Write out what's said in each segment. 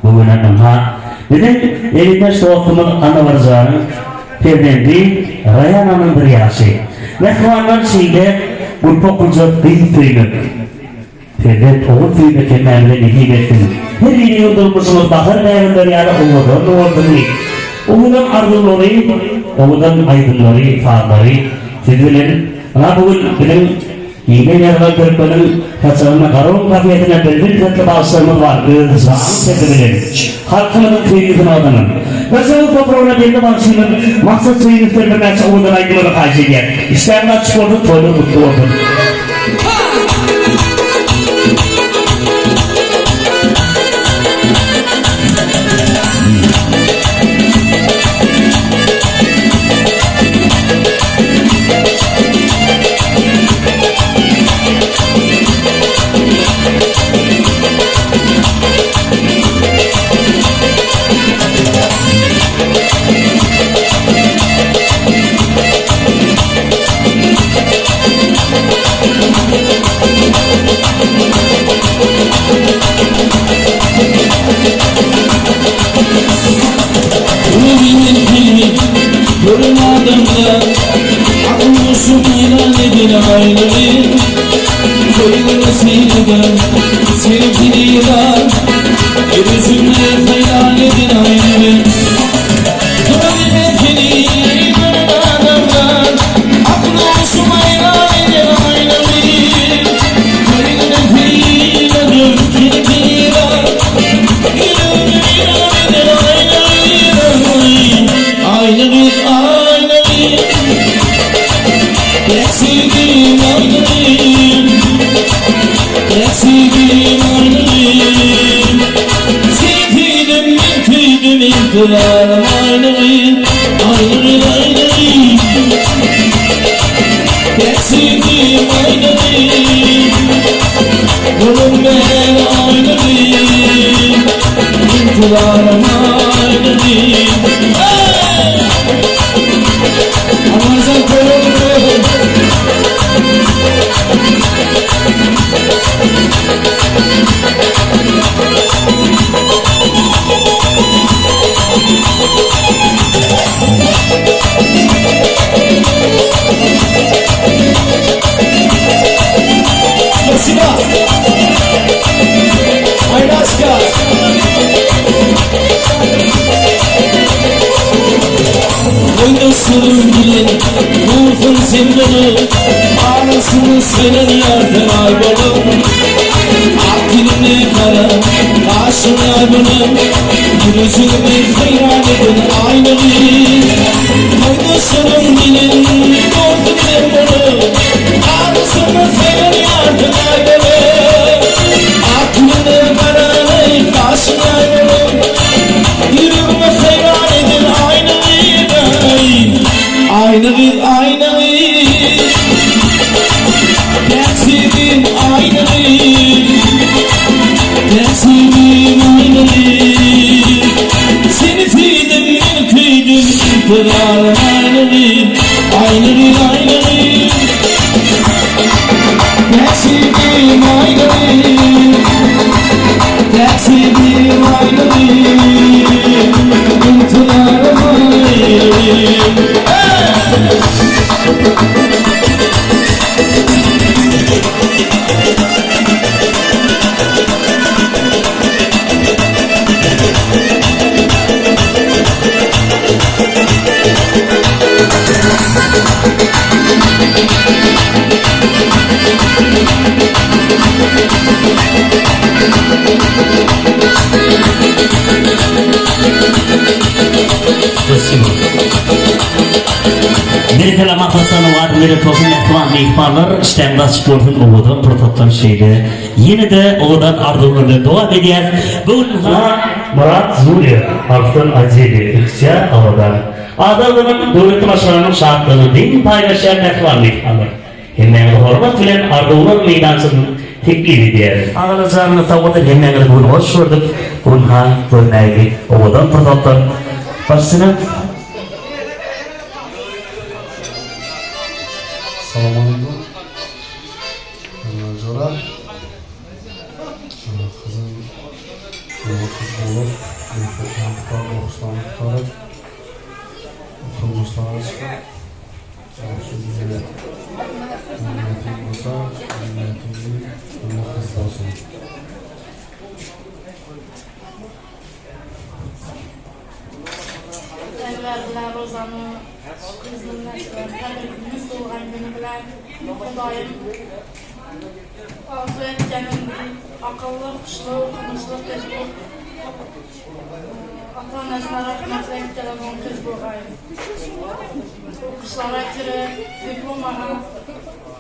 bugün anlamha. Bizim elinde soğutumuz anıvarızanın Pevdendi Rayana'nın bir yaşı. Mehvanlar şeyde bu pokulcuk bir tüylü. Pevdet oğul tüylü kemerle nehi bektin. Her yeni yıldırmışımız bahar değerleri yarı umudan ordunu. Umudan ardılları, umudan aydınları, fağları, sizlerin, bugün bizim yine yerler görüp kaçağına karol kafiyetine belirli tatlı bağışlarımız var. Zaman sebebilir. Halkımızın kıymetini adının. Mesela toprağına belli bağışının maksat suyunuzları bir mersi umudan aydınları karşı eder. İşlerinde açık oldu, toylu mutlu oldu. Görün adamda aklımı ilan edin ailevi Köyüne sinirden sevgili yılan Gözümle hayal edin ailevi Görün adamda aklımı ilan edin ailevi Köyüne sinirden sevgili yılan Gözümle hayal edin ailevi Ailevi Sevdiğim aynayım Sevdiğim aynayım Sevdiğim mümküydüm intilarım aynayım Aynayım Sevdiğim aynayım Oğlum ben aynayım İntilarım aynayım Ramazan koyalım Спасибо! Aynaşka! Oynasın bilin, vursun sendeni Ağlasını senin yerden aybalım Akilini kara, karşına benim Yüzümü hayran edin aynayı Oynasın bilin, vursun sendeni Ağlasını senin yerden aybalım Akilini kara, karşına benim Yüzümü hayran edin aynayı Aynayı, aynayı Ben sevdim aynayı Ben sevdim aynayı Seni sevdim, ben kıydım İntidarım aynayı Aynayı, aynayı Ben sevdim aynayı Ben sevdim aynayı İntidarım aynayı Bir kelama hasanı var, bir tosun ekvanlı ihbarlar, işlemde sportun oğudan, prototlar şeyde. Yine de oğudan ardılığında dua ediyez. Bugün Murat Zuri, Haftan Aceli, İkçe Ağudan. Adalının devlet başkanının şartlarını din paylaşan ekvanlı ihbarlar. Hemen hormat bilen ardılığın meydansının teklif ediyez. Ağılacağını tavırda hemen bugün hoş gördük. Bugün bölmeyi oğudan prototlar. Başına Assalamualaikum. Sonra kızım kız olur. bilan Rozani qizimlashgan tabrikimiz tug'ilgan kuni bilan Xudoyim orzu etganimdek aqlli, xushli, o'qimishli qiz bo'lib ota-onasiga rahmat aytadigan qiz bo'lgan. O'qishlarga kirib, diplomaga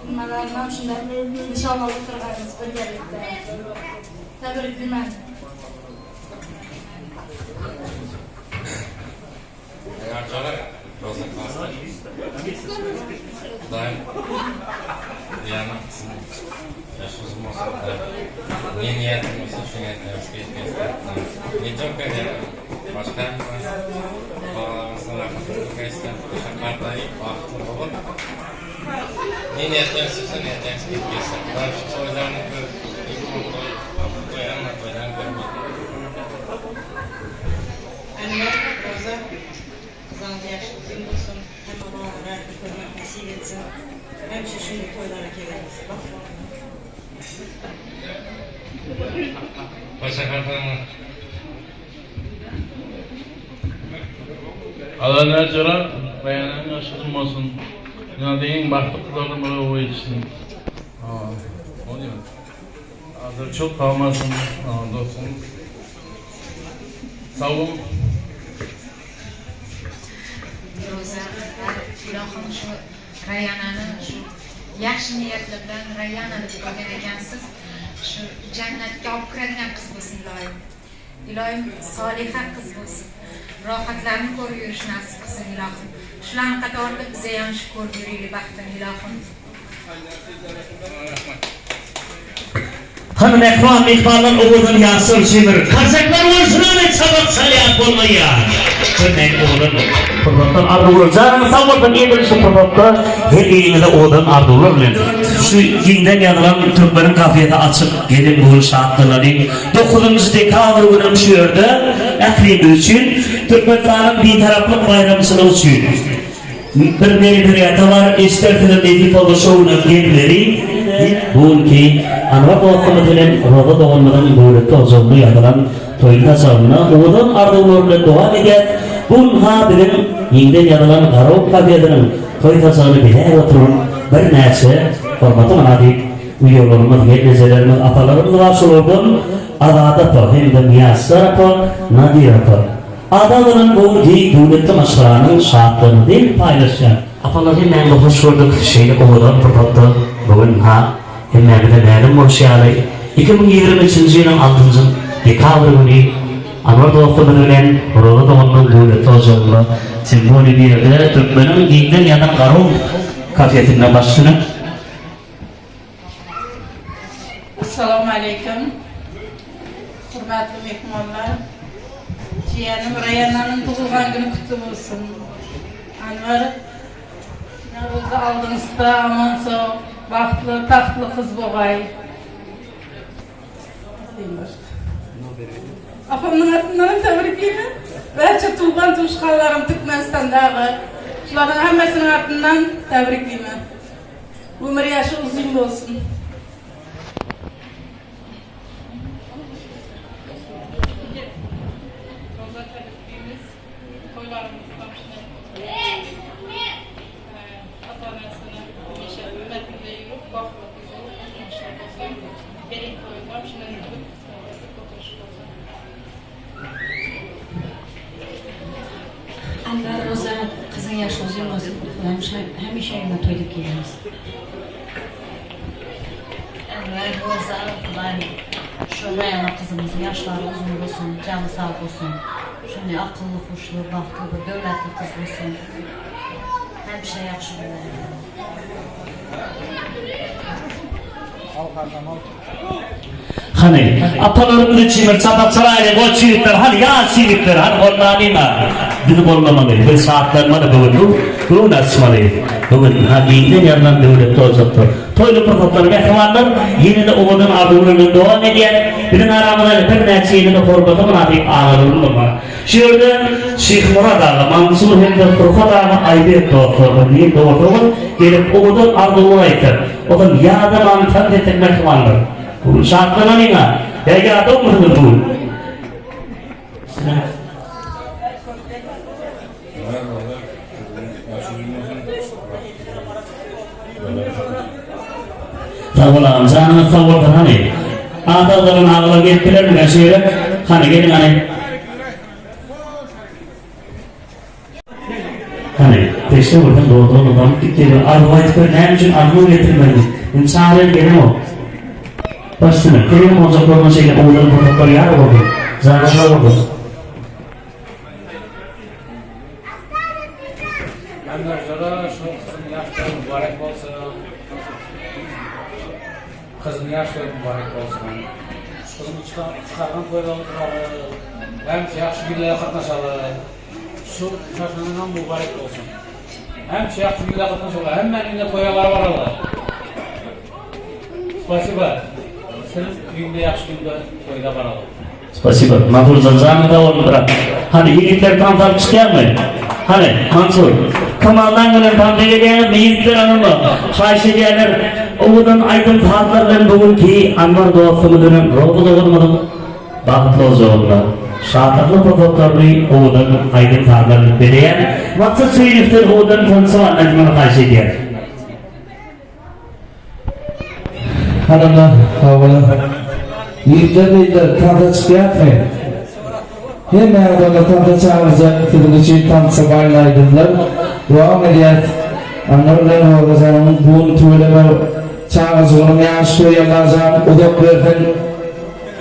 nimalarni ham shunday nishonlab o'tirganmiz birgalikda. Tabriklayman. Arkadaşlar, Rozan Kaslar. Daim yani yaşımızın olsa da ne niyetim olsa şu niyetle ne çok kadar başka bağlamamızın rakımızı göster. Şakartayı baktım olur. Ne niyetten size niyetten size göster. Ben şu sorularını ilk koyarım. Rozan kızanca yaşlısın olsun, hem Allah'a görmek nasip etsin. Hem şimdi toylara geliriz. Başakartayı Allah'a göre bayanın yaşasın olsun. Dünyadaki baktı kızlardan böyle o yetişsin. O değil mi? Adı çok kalmasın dostum. Sağ olun. Ilohim shu Rayyanani shu yaxshi niyatlar bilan Rayyana deb qo'ygan ekansiz. Shu jannatga olib kiradigan qiz bo'lsin ilohim. Ilohim soliha qiz bo'lsin. Rohatlarni ko'rib yurish nasib qilsin ilohim. Shularning qatorida biza ham shu ko'rib yuraylik baxtini ilohim. Hanım ekran mihbarlar oğuldan yansır cimir. Karsaklar olsunlar ve çabuk saliyat olmaya. Örnek oğuldan. Pırbattan ardı olur. Zarını savurdan yedirişi pırbatta her elinde oğuldan ardı olur. Şu yinden yanılan Türklerin kafiyeti açık gelin buğul şahatlarını 9. dekabr günü müşürdü. Ekrim için Türkmenistan'ın bir taraflık bayramısını uçuyor. Bir yerde var, istertilen edip oluşuğuna gelmeleri bu ki Anvar Doğan'ın Roda Doğan'ın böylette ozonlu yapılan toyun tasarımına oğuldan ardılığıyla devam eder. Bunha bilen yinden yanılan Garop kafiyetinin toy tasarımını biler oturun bir neyse formatı manadik üyelerimiz, gelmezelerimiz, atalarımız vasılırdım Adadatı hem de Miyasarapı, Nadirapı Adaların bu devlette maçlarının şartlarını değil paylaşacağım. Apalar hemen de hoş gördük şeyle oğuldan pırpattı bugün ha hemen de benim oluşalı 2023 yılın 6. dekabr günü Anvar Doğan'ın ölen Roda Doğan'ın devlette ozonlu simboli bir yerde Türkmen'in yinden yanan Garop kafiyetinden başlığını. Assalomu alaykum. Hurmatli mehmonlar. Jiyanim Rayyana'nın tug'ilgan kuni qutlug' bo'lsin. Anvar o'zi oldingizda omon sog', baxtli, taxtli qiz bo'lg'ay. Apamning atidan tabriklayman. Barcha tug'ilgan tushqanlarim Turkmanistondagi shularning hammasining atidan tabriklayman. Umr yoshi uzun bo'lsin. Anvar Rozan qizing yaxshi uzun bo'lsin. Hamisha yana to'yda kelamiz. Anvar Rozan Xudoyim shu Rayyana qizimizning yoshlari uzun bo'lsin, joni sog' bo'lsin. Shunday aqlli, xushli, baxtli bir davlatli qiz bo'lsin. Hamisha yaxshi bo'ladi. Hani atalarımız için çapak sarayla bu çiğitler, hani ya çiğitler, hani onlarına bizim olmamalı. Bir saatler bana böyle Bunu açmalı. Bugün hakikaten yandan devlet olacaktır. Toylu protokolu mehmanlar yine de oğlunun adımlarını devam ediyen bizim aramızda bir neçeyini de formatı münafik ağırlığını var. Şurada Şeyh Murat Ağa, Mansur hem de Furkat Ağa Aybek dostlarının diye doğduğunu gelip oğlunun adımını aytır. O zaman ya da mantık ettik mehmanlar. Bu şartlarına neyine? Ya adam mıdır bu? Tavırlar, canınız tavırdır hani. Adamların ağına gettiler mi şöyle? Hani gelin hani. Hani peşte buradan doğduğunu adam gitti. Arvayet böyle ne için arvayı getirmedi. İnsanlar gelin o. Başını, kelime olacaklarına şeyle oğulların protokolu yer oldu. Zanışlar oldu. Anlaşılan şu kızın yaşları mübarek olsun. Kızın yaşları mübarek olsun. Şu kızın çıkargan koyalım. Hem yaxşı günlere katlaşalım. Şu şaşırından mübarek olsun. Hem yaxşı günlere katlaşalım. Hem benimle koyalar var Allah. Spasiba. Senin günde yaxşı günde koyda var Allah. Spasiba. Mansur Zanzan'ı da onu bırak. Hani yiğitler tanıtıp çıkıyor mu? Hani Mansur. Kamaldan gelen tanıtıp gelen yiğitler anımı. Haşi diyenler oğudan aydın tahtlardan bugünkü Anvar dostumuzun ruhu doğurmadım. Bağıtlı olacağımlar. Şahatlı protokolu oğudan aydın tahtlardan beleyen. Maksat söylüftür oğudan tanısı var Necman'ı haşi diyer. Hanımlar, havalar. Yiğitler tahta çıkıyatmayın. Hemen adamla tahta çağıracak filan için tam sabahlaydılar. Devam ediyat. Anlarlar olacağını bunu tuğleme çağıracağını yaş koyalacağını odak verden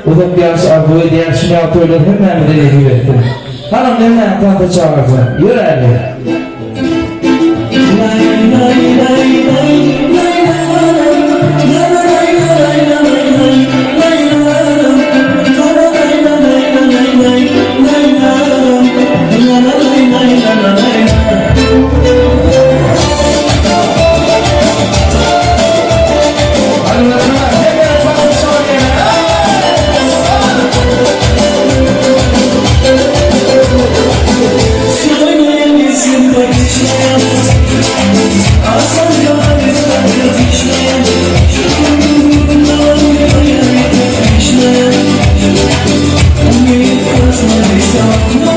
odak yaş arboyu diğer şimdi atıyorlar hemen de ne verdim. Hanım hemen tahta çağıracağım. Yürü hadi. I'm